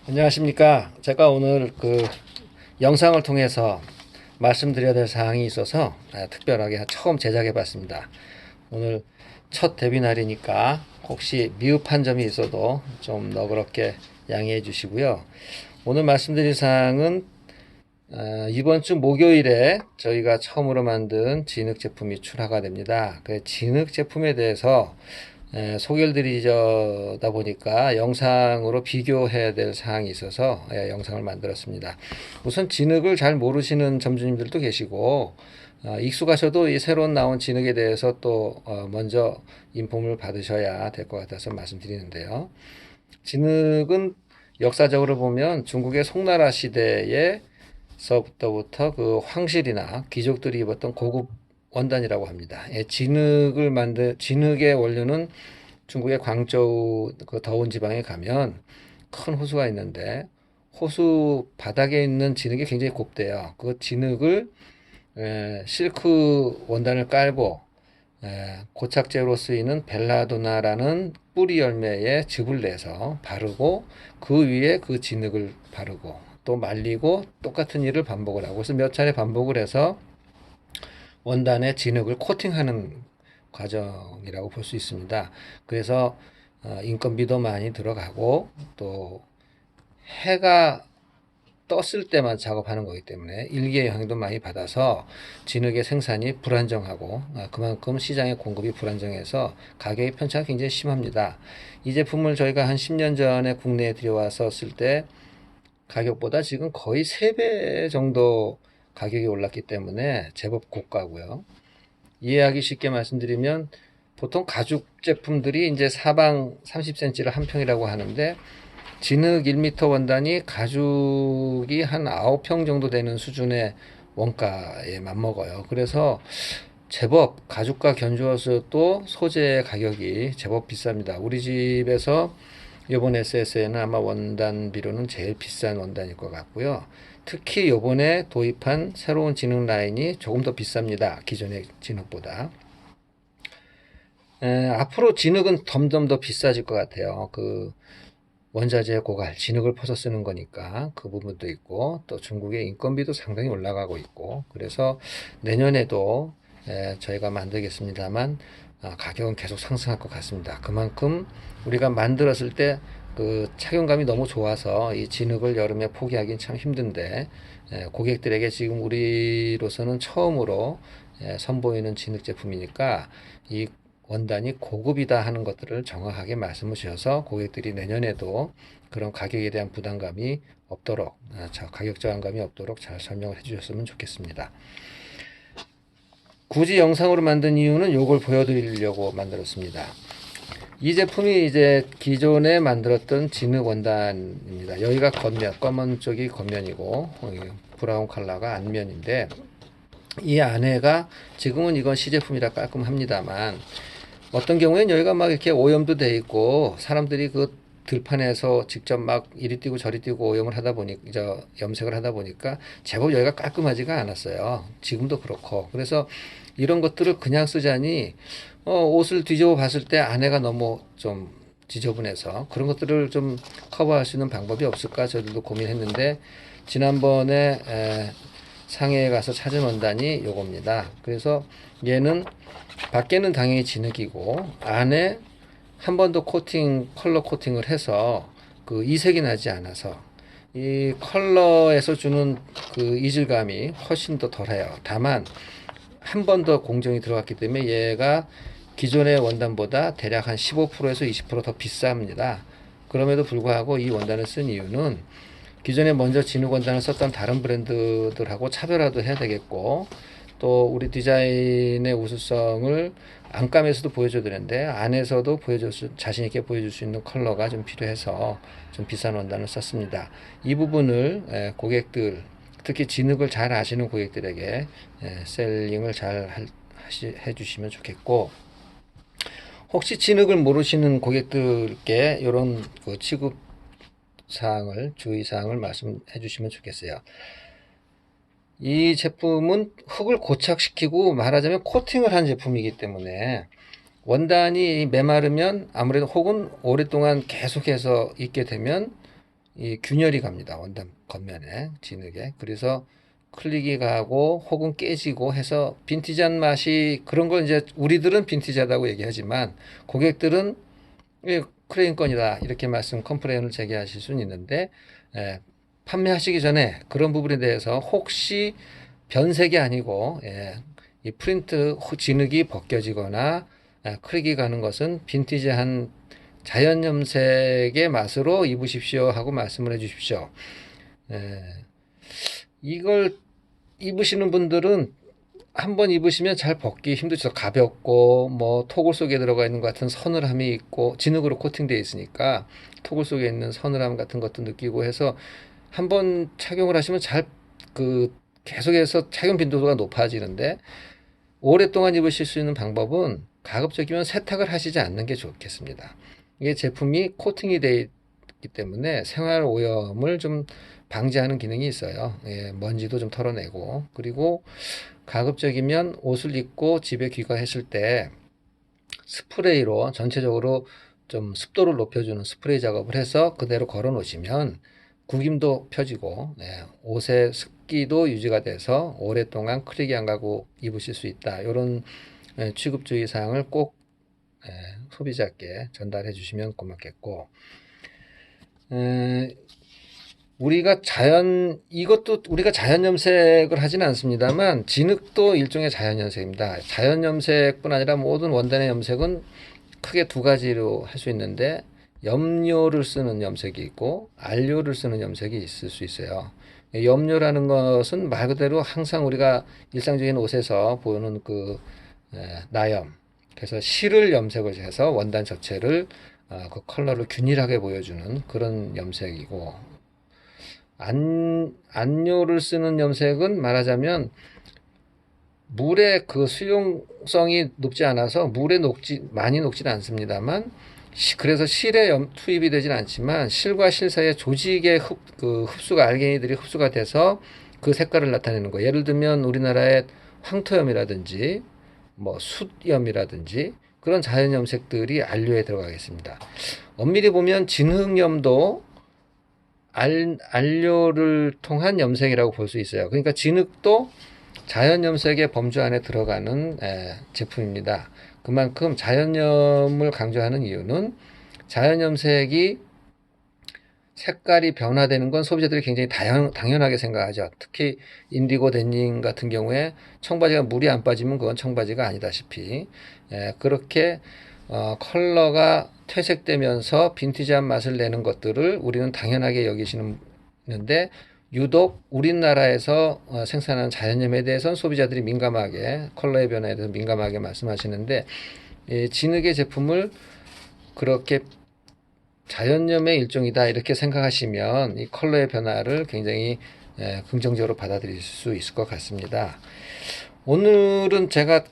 안녕하십니까. 제가 오늘 영상을 통해서 말씀드려야 될 사항이 있어서 특별하게 처음 제작해 봤습니다. 오늘 첫 데뷔 날이니까 혹시 미흡한 점이 있어도 좀 너그럽게 양해해 주시고요. 오늘 말씀드릴 사항은 이번 주 목요일에 저희가 처음으로 만든 진흙 제품이 출하가 됩니다. 그 진흙 제품에 대해서 소개를 드리다 보니까 영상으로 비교해야 될 사항이 있어서 영상을 만들었습니다. 우선 진흙을 잘 모르시는 점주님들도 계시고 익숙하셔도 이 새로 나온 진흙에 대해서 또 먼저 인폼을 받으셔야 될 것 같아서 말씀드리는데요. 진흙은 역사적으로 보면 중국의 송나라 시대에서부터 그 황실이나 귀족들이 입었던 고급 원단이라고 합니다. 진흙의 원료는 중국의 광저우 그 더운 지방에 가면 큰 호수가 있는데 호수 바닥에 있는 진흙이 굉장히 곱대요. 그 진흙을 실크 원단을 깔고 고착제로 쓰이는 벨라도나라는 뿌리 열매에 즙을 내서 바르고 그 위에 그 진흙을 바르고 또 말리고 똑같은 일을 반복을 하고 그래서 몇 차례 반복을 해서 원단에 진흙을 코팅하는 과정이라고 볼 수 있습니다. 그래서 인건비도 많이 들어가고 또 해가 떴을 때만 작업하는 거기 때문에 일기의 영향도 많이 받아서 진흙의 생산이 불안정하고 그만큼 시장의 공급이 불안정해서 가격의 편차가 굉장히 심합니다. 이 제품을 저희가 한 10년 전에 국내에 들여와서 쓸 때 가격보다 지금 거의 3배 정도 가격이 올랐기 때문에 제법 고가고요. 이해하기 쉽게 말씀드리면 보통 가죽 제품들이 이제 사방 30cm를 한 평이라고 하는데 진흙 1m 원단이 가죽이 한 9평 정도 되는 수준의 원가에 맞먹어요. 그래서 제법 가죽과 견주어서 또 소재 가격이 제법 비쌉니다. 우리 집에서 이번 SS에는 아마 원단비로는 제일 비싼 원단일 것 같고요. 특히 이번에 도입한 새로운 진흙 라인이 조금 더 비쌉니다. 기존의 진흙보다. 앞으로 진흙은 점점 더 비싸질 것 같아요. 그 원자재 고갈, 진흙을 퍼서 쓰는 거니까 그 부분도 있고 또 중국의 인건비도 상당히 올라가고 있고 그래서 내년에도 저희가 만들겠습니다만 가격은 계속 상승할 것 같습니다. 그만큼 우리가 만들었을 때 그 착용감이 너무 좋아서 이 진흙을 여름에 포기하기는 참 힘든데 고객들에게 지금 우리로서는 처음으로 선보이는 진흙 제품이니까 이 원단이 고급이다 하는 것들을 정확하게 말씀을 주셔서 고객들이 내년에도 그런 가격에 대한 부담감이 없도록 가격 저항감이 없도록 잘 설명을 해 주셨으면 좋겠습니다. 굳이 영상으로 만든 이유는 이걸 보여드리려고 만들었습니다. 이 제품이 이제 기존에 만들었던 진흙 원단입니다. 여기가 겉면, 검은 쪽이 겉면이고 브라운 컬러가 앞면인데 이 안에가 지금은 이건 시제품이라 깔끔합니다만 어떤 경우에는 여기가 막 이렇게 오염도 돼 있고 사람들이 그 들판에서 직접 막 이리 뛰고 저리 뛰고 오염을 하다 보니 염색을 하다 보니까 제법 여기가 깔끔하지가 않았어요. 지금도 그렇고 그래서 이런 것들을 그냥 쓰자니 옷을 뒤집어 봤을 때 안에가 너무 좀 지저분해서 그런 것들을 좀 커버할 수 있는 방법이 없을까 저희들도 고민했는데 지난번에 상해에 가서 찾은 원단이 요겁니다. 그래서 얘는 밖에는 당연히 진흙이고 안에 한 번 더 컬러 코팅을 해서 그 이색이 나지 않아서 이 컬러에서 주는 그 이질감이 훨씬 더 덜해요. 다만 한 번 더 공정이 들어갔기 때문에 얘가 기존의 원단보다 대략 한 15%에서 20%더 비쌉니다. 그럼에도 불구하고 이 원단을 쓴 이유는 기존에 먼저 진흙 원단을 썼던 다른 브랜드들하고 차별화도 해야 되겠고 또 우리 디자인의 우수성을 안감에서도 보여줘야 되는데 안에서도 자신 있게 보여줄 수 있는 컬러가 좀 필요해서 좀 비싼 원단을 썼습니다. 이 부분을 고객들 특히 진흙을 잘 아시는 고객들에게 셀링을 잘 해주시면 좋겠고 혹시 진흙을 모르시는 고객들께 이런 그 취급 사항을 주의 사항을 말씀해 주시면 좋겠어요. 이 제품은 흙을 고착시키고 말하자면 코팅을 한 제품이기 때문에 원단이 메마르면 아무래도 혹은 오랫동안 계속해서 입게 되면 이 균열이 갑니다. 원단 겉면에, 진흙에. 그래서 클릭이 가고 혹은 깨지고 해서 빈티지한 맛이, 그런 걸 이제 우리들은 빈티지하다고 얘기하지만 고객들은 크레인건이다 이렇게 컴플레인을 제기하실 수는 있는데, 예, 판매하시기 전에 그런 부분에 대해서 혹시 변색이 아니고, 이 프린트 진흙이 벗겨지거나 크랙이 가는 것은 빈티지한 자연 염색의 맛으로 입으십시오 하고 말씀을 해 주십시오. 이걸 입으시는 분들은 한번 입으시면 잘 벗기 힘들죠. 가볍고 뭐 토굴 속에 들어가 있는 것 같은 서늘함이 있고, 진흙으로 코팅되어 있으니까 토굴 속에 있는 서늘함 같은 것도 느끼고 해서 한번 착용을 하시면 계속해서 착용 빈도가 높아지는데, 오랫동안 입으실 수 있는 방법은 가급적이면 세탁을 하시지 않는 게 좋겠습니다. 이게 제품이 코팅이 되어 있기 때문에 생활 오염을 좀 방지하는 기능이 있어요. 먼지도 좀 털어내고, 그리고 가급적이면 옷을 입고 집에 귀가했을 때 스프레이로 전체적으로 좀 습도를 높여주는 스프레이 작업을 해서 그대로 걸어 놓으시면 구김도 펴지고, 옷의 습기도 유지가 돼서 오랫동안 크랙이 안 가고 입으실 수 있다. 이런 취급주의 사항을 꼭 소비자께 전달해 주시면 고맙겠고, 이것도 우리가 자연 염색을 하지는 않습니다만, 진흙도 일종의 자연 염색입니다. 자연 염색뿐 아니라 모든 원단의 염색은 크게 두 가지로 할 수 있는데, 염료를 쓰는 염색이 있고 안료를 쓰는 염색이 있을 수 있어요. 염료라는 것은 말 그대로 항상 우리가 일상적인 옷에서 보는 나염, 그래서 실을 염색을 해서 원단 전체를 그 컬러를 균일하게 보여주는 그런 염색이고, 안료를 쓰는 염색은 말하자면 물의 그 수용성이 높지 않아서 물에 많이 녹지는 않습니다만, 그래서 실에 투입이 되진 않지만 실과 실 사이의 조직의 흡수가, 알갱이들이 흡수가 돼서 그 색깔을 나타내는 거. 예를 들면 우리나라의 황토염이라든지 뭐 숯염이라든지 그런 자연 염색들이 안료에 들어가겠습니다. 엄밀히 보면 진흙염도 안료를 통한 염색이라고 볼 수 있어요. 그러니까 진흙도 자연 염색의 범주 안에 들어가는 제품입니다. 그만큼 자연염을 강조하는 이유는 자연 염색이 색깔이 변화되는 건 소비자들이 굉장히 당연하게 생각하죠. 특히 인디고 데님 같은 경우에 청바지가 물이 안 빠지면 그건 청바지가 아니다시피, 그렇게 컬러가 퇴색되면서 빈티지한 맛을 내는 것들을 우리는 당연하게 여기시는데, 유독 우리나라에서 생산하는 자연염에 대해서는 소비자들이 민감하게, 컬러의 변화에 대해서 민감하게 말씀하시는데, 진흙의 제품을 그렇게 자연염의 일종이다 이렇게 생각하시면 이 컬러의 변화를 굉장히 긍정적으로 받아들일 수 있을 것 같습니다. 오늘은 제가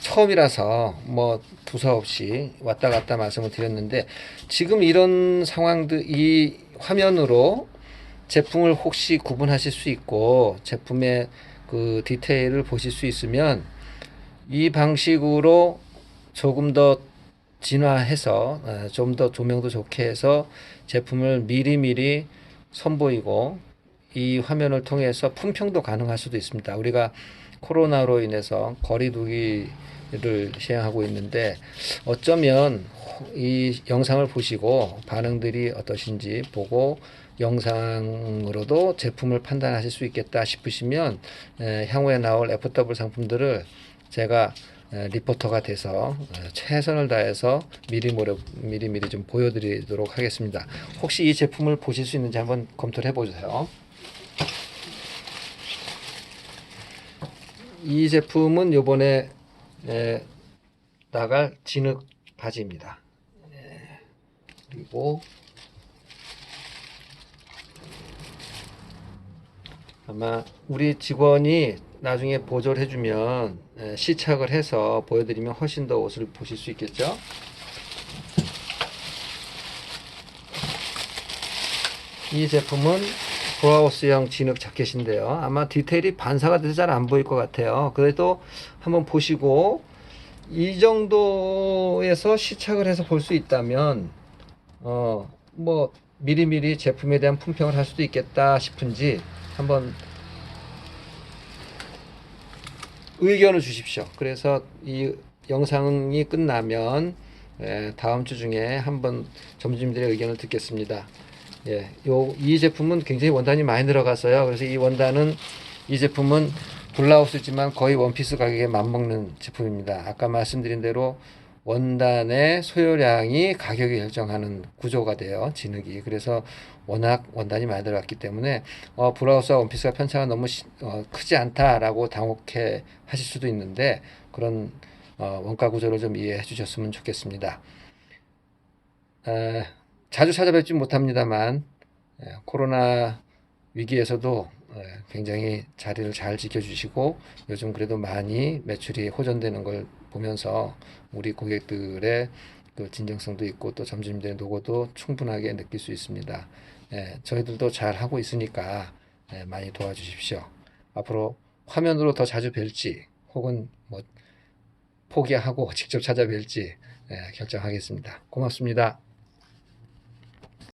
처음이라서 뭐 두서없이 왔다 갔다 말씀을 드렸는데, 지금 이런 상황들, 이 화면으로 제품을 혹시 구분하실 수 있고 제품의 그 디테일을 보실 수 있으면, 이 방식으로 조금 더 진화해서 좀 더 조명도 좋게 해서 제품을 미리미리 선보이고 이 화면을 통해서 품평도 가능할 수도 있습니다. 우리가 코로나로 인해서 거리두기를 시행하고 있는데, 어쩌면 이 영상을 보시고 반응들이 어떠신지 보고 영상으로도 제품을 판단하실 수 있겠다 싶으시면 향후에 나올 FW 상품들을 제가 리포터가 돼서 최선을 다해서 미리미리 좀 보여드리도록 하겠습니다. 혹시 이 제품을 보실 수 있는지 한번 검토를 해보세요. 이 제품은 요번에 나갈 진흙 바지입니다. 그리고 아마 우리 직원이 나중에 보조를 해주면 시착을 해서 보여드리면 훨씬 더 옷을 보실 수 있겠죠. 이 제품은 브라우스형 진흙 자켓인데요, 아마 디테일이 반사가 돼서 잘 안 보일 것 같아요. 그래도 한번 보시고 이 정도에서 시착을 해서 볼 수 있다면 뭐 미리미리 제품에 대한 품평을 할 수도 있겠다 싶은지 한번 의견을 주십시오. 그래서 이 영상이 끝나면 다음 주 중에 한번 점주님들의 의견을 듣겠습니다. 예, 이 제품은 굉장히 원단이 많이 들어가서요. 그래서 이 제품은 블라우스지만 거의 원피스 가격에 맞먹는 제품입니다. 아까 말씀드린 대로 원단의 소요량이 가격을 결정하는 구조가 돼요. 진흙이. 그래서 워낙 원단이 많이 들어갔기 때문에 블라우스와 원피스가 편차가 너무 크지 않다라고 당혹해 하실 수도 있는데 그런 원가 구조를 좀 이해해 주셨으면 좋겠습니다. 자주 찾아뵙지 못합니다만 코로나 위기에서도 굉장히 자리를 잘 지켜주시고 요즘 그래도 많이 매출이 호전되는 걸 보면서 우리 고객들의 그 진정성도 있고 또 점주님들의 노고도 충분하게 느낄 수 있습니다. 저희들도 잘 하고 있으니까 많이 도와주십시오. 앞으로 화면으로 더 자주 뵐지 혹은 뭐 포기하고 직접 찾아뵐지 결정하겠습니다. 고맙습니다.